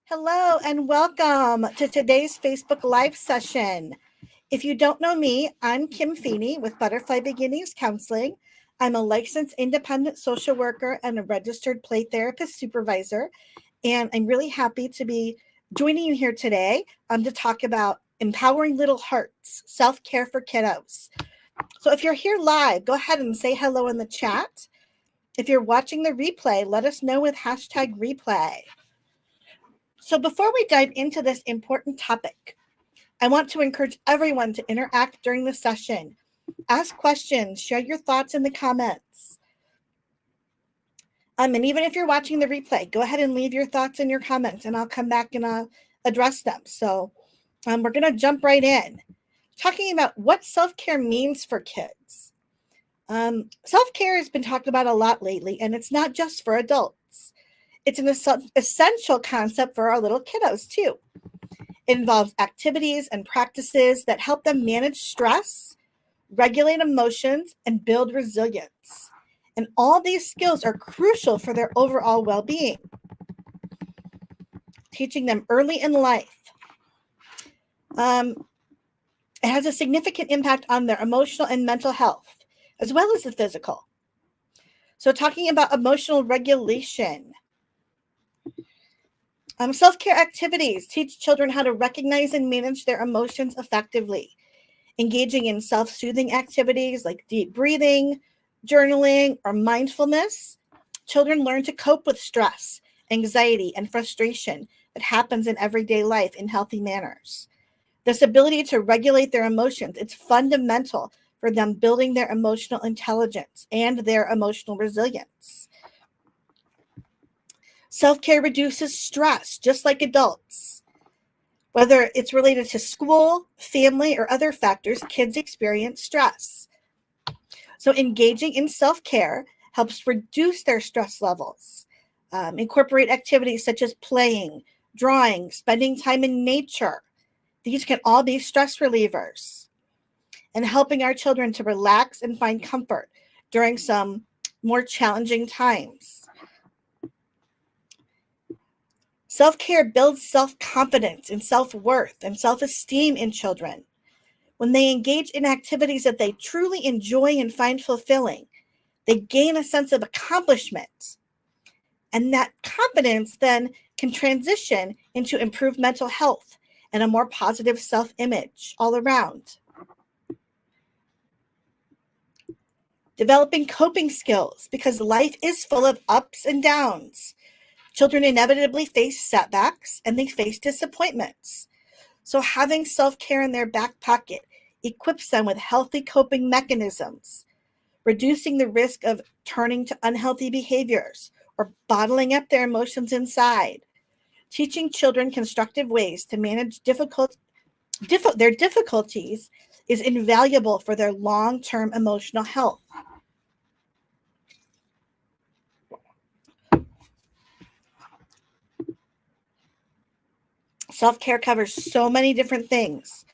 Hello and welcome to today's Facebook Live session. If you don't know me, I'm Kim Feeney with Butterfly Beginnings Counseling. I'm a licensed independent social worker and a registered play therapist supervisor, and I'm really happy to be joining you here today to talk about empowering little hearts, self-care for kiddos. So if you're here live, go ahead and say hello in the chat. If you're watching the replay, let us know with hashtag replay. So before we dive into this important topic, I want to encourage everyone to interact during the session. Ask questions, share your thoughts in the comments. And even if you're watching the replay, go ahead and leave your thoughts in your comments and I'll come back and address them. So we're going to jump right in. Talking about what self-care means for kids. Self-care has been talked about a lot lately, and it's not just for adults. It's an essential concept for our little kiddos too. It involves activities and practices that help them manage stress, regulate emotions, and build resilience. And all these skills are crucial for their overall well-being. Teaching them early in life. It has a significant impact on their emotional and mental health, as well as the physical. So talking about emotional regulation. Self-care activities teach children how to recognize and manage their emotions effectively. Engaging in self-soothing activities like deep breathing, journaling, or mindfulness, children learn to cope with stress, anxiety, and frustration that happens in everyday life in healthy manners. This ability to regulate their emotions, it's fundamental for them building their emotional intelligence and their emotional resilience. Self-care reduces stress, just like adults. Whether it's related to school, family, or other factors, kids experience stress. So engaging in self-care helps reduce their stress levels. Incorporate activities such as playing, drawing, spending time in nature. These can all be stress relievers. And helping our children to relax and find comfort during some more challenging times. Self-care builds self-confidence and self-worth and self-esteem in children. When they engage in activities that they truly enjoy and find fulfilling, they gain a sense of accomplishment. And that confidence then can transition into improved mental health and a more positive self-image all around. Developing coping skills, because life is full of ups and downs. Children inevitably face setbacks and they face disappointments. So having self-care in their back pocket equips them with healthy coping mechanisms, reducing the risk of turning to unhealthy behaviors or bottling up their emotions inside. Teaching children constructive ways to manage their difficulties is invaluable for their long-term emotional health. Self-care covers so many different things.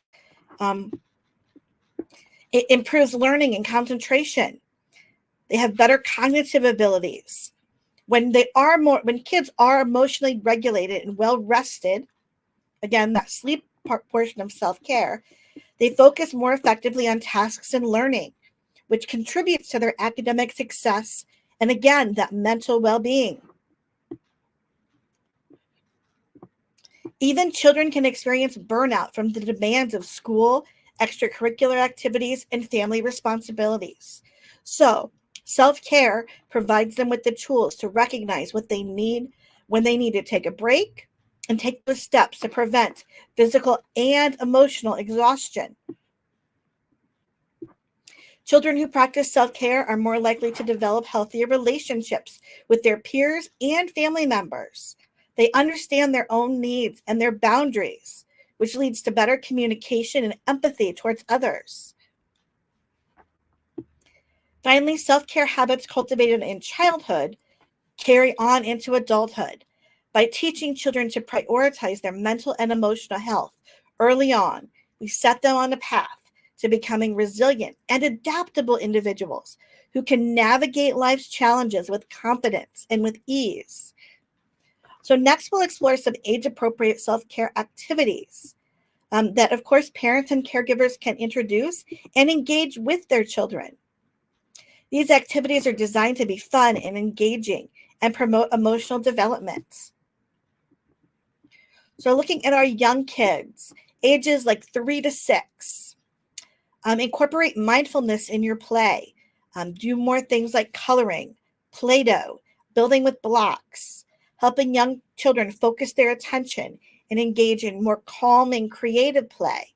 It improves learning and concentration. They have better cognitive abilities. When kids are emotionally regulated and well rested, again, that sleep portion of self-care, they focus more effectively on tasks and learning, which contributes to their academic success and, again, that mental well-being. Even children can experience burnout from the demands of school, extracurricular activities, and family responsibilities. So, self-care provides them with the tools to recognize what they need when they need to take a break and take those steps to prevent physical and emotional exhaustion. Children who practice self-care are more likely to develop healthier relationships with their peers and family members. They understand their own needs and their boundaries, which leads to better communication and empathy towards others. Finally, self-care habits cultivated in childhood carry on into adulthood. By teaching children to prioritize their mental and emotional health early on, we set them on a path to becoming resilient and adaptable individuals who can navigate life's challenges with confidence and with ease. So next we'll explore some age-appropriate self-care activities that, of course, parents and caregivers can introduce and engage with their children. These activities are designed to be fun and engaging and promote emotional development. So looking at our young kids, ages like 3 to 6, incorporate mindfulness in your play. Do more things like coloring, Play-Doh, building with blocks, helping young children focus their attention and engage in more calming, creative play.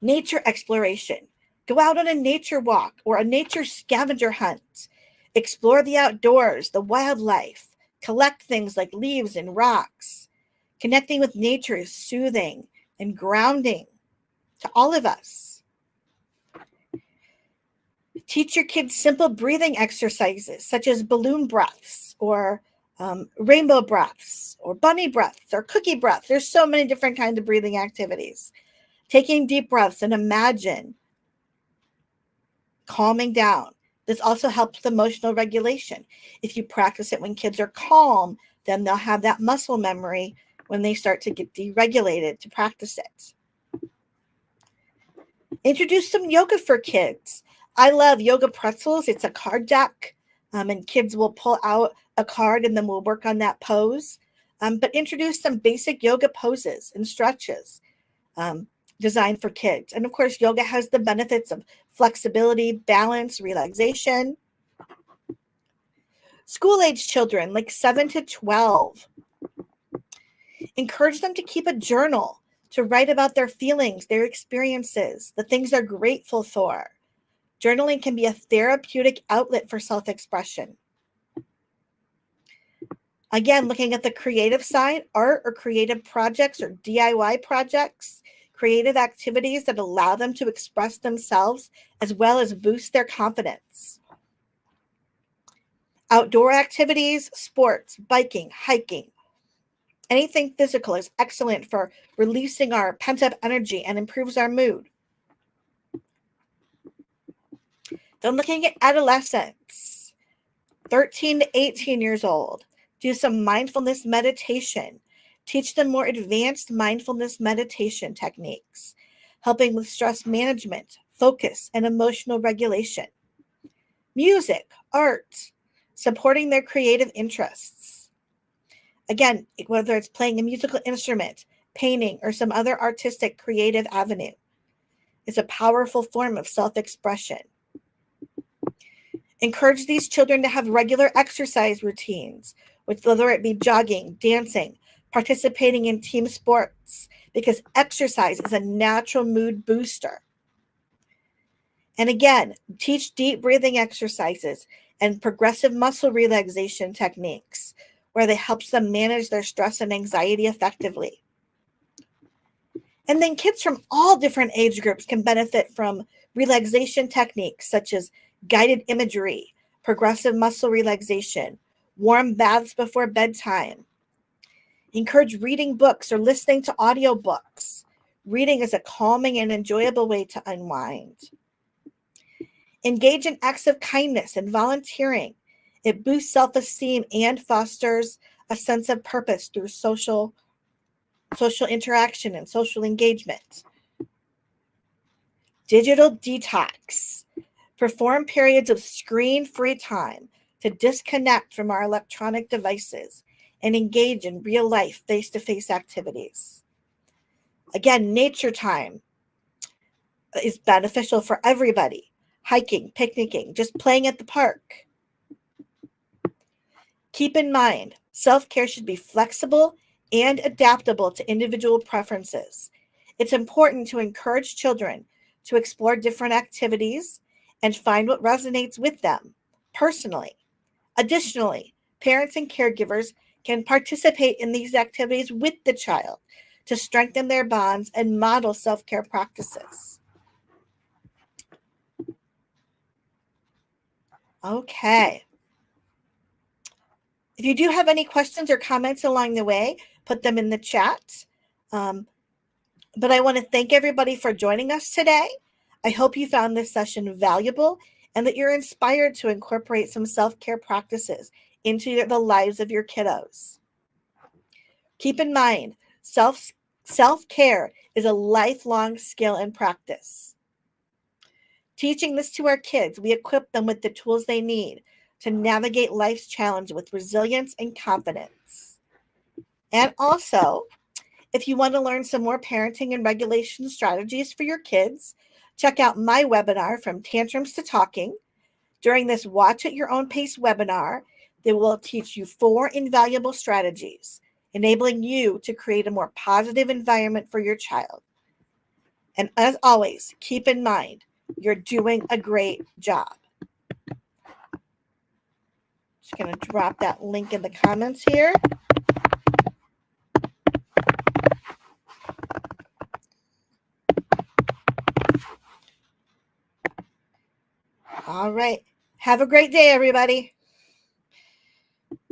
Nature exploration. Go out on a nature walk or a nature scavenger hunt. Explore the outdoors, the wildlife. Collect things like leaves and rocks. Connecting with nature is soothing and grounding to all of us. Teach your kids simple breathing exercises such as balloon breaths or rainbow breaths or bunny breaths or cookie breaths. There's so many different kinds of breathing activities. Taking deep breaths and imagine calming down. This also helps with emotional regulation. If you practice it when kids are calm, then they'll have that muscle memory when they start to get deregulated to practice it. Introduce some yoga for kids. I love yoga pretzels. It's a card deck, and kids will pull out a card and then we'll work on that pose. But introduce some basic yoga poses and stretches designed for kids. And of course, yoga has the benefits of flexibility, balance, relaxation. School-age children, like 7 to 12, encourage them to keep a journal, to write about their feelings, their experiences, the things they're grateful for. Journaling can be a therapeutic outlet for self-expression. Again, looking at the creative side, art or creative projects or DIY projects, creative activities that allow them to express themselves as well as boost their confidence. Outdoor activities, sports, biking, hiking, anything physical is excellent for releasing our pent-up energy and improves our mood. Then looking at adolescents, 13 to 18 years old, do some mindfulness meditation. Teach them more advanced mindfulness meditation techniques, helping with stress management, focus, and emotional regulation. Music, art, supporting their creative interests. Again, whether it's playing a musical instrument, painting, or some other artistic creative avenue, it's a powerful form of self-expression. Encourage these children to have regular exercise routines, whether it be jogging, dancing, participating in team sports, because exercise is a natural mood booster. And again, teach deep breathing exercises and progressive muscle relaxation techniques where they help them manage their stress and anxiety effectively. And then kids from all different age groups can benefit from relaxation techniques such as guided imagery, progressive muscle relaxation, warm baths before bedtime. Encourage reading books or listening to audiobooks. Reading is a calming and enjoyable way to unwind. Engage in acts of kindness and volunteering. It boosts self-esteem and fosters a sense of purpose through social interaction and social engagement. Digital detox. Perform periods of screen-free time to disconnect from our electronic devices and engage in real-life face-to-face activities. Again, nature time is beneficial for everybody. Hiking, picnicking, just playing at the park. Keep in mind, self-care should be flexible and adaptable to individual preferences. It's important to encourage children to explore different activities and find what resonates with them personally. Additionally, parents and caregivers can participate in these activities with the child to strengthen their bonds and model self-care practices. Okay. If you do have any questions or comments along the way, put them in the chat. But I want to thank everybody for joining us today. I hope you found this session valuable and that you're inspired to incorporate some self-care practices into the lives of your kiddos. Keep in mind, self-care is a lifelong skill and practice. Teaching this to our kids, we equip them with the tools they need to navigate life's challenge with resilience and confidence. And also, if you want to learn some more parenting and regulation strategies for your kids, check out my webinar, From Tantrums to Talking. During this Watch at Your Own Pace webinar, they will teach you 4 invaluable strategies, enabling you to create a more positive environment for your child. And as always, keep in mind, you're doing a great job. Just going to drop that link in the comments here. All right. Have a great day, everybody.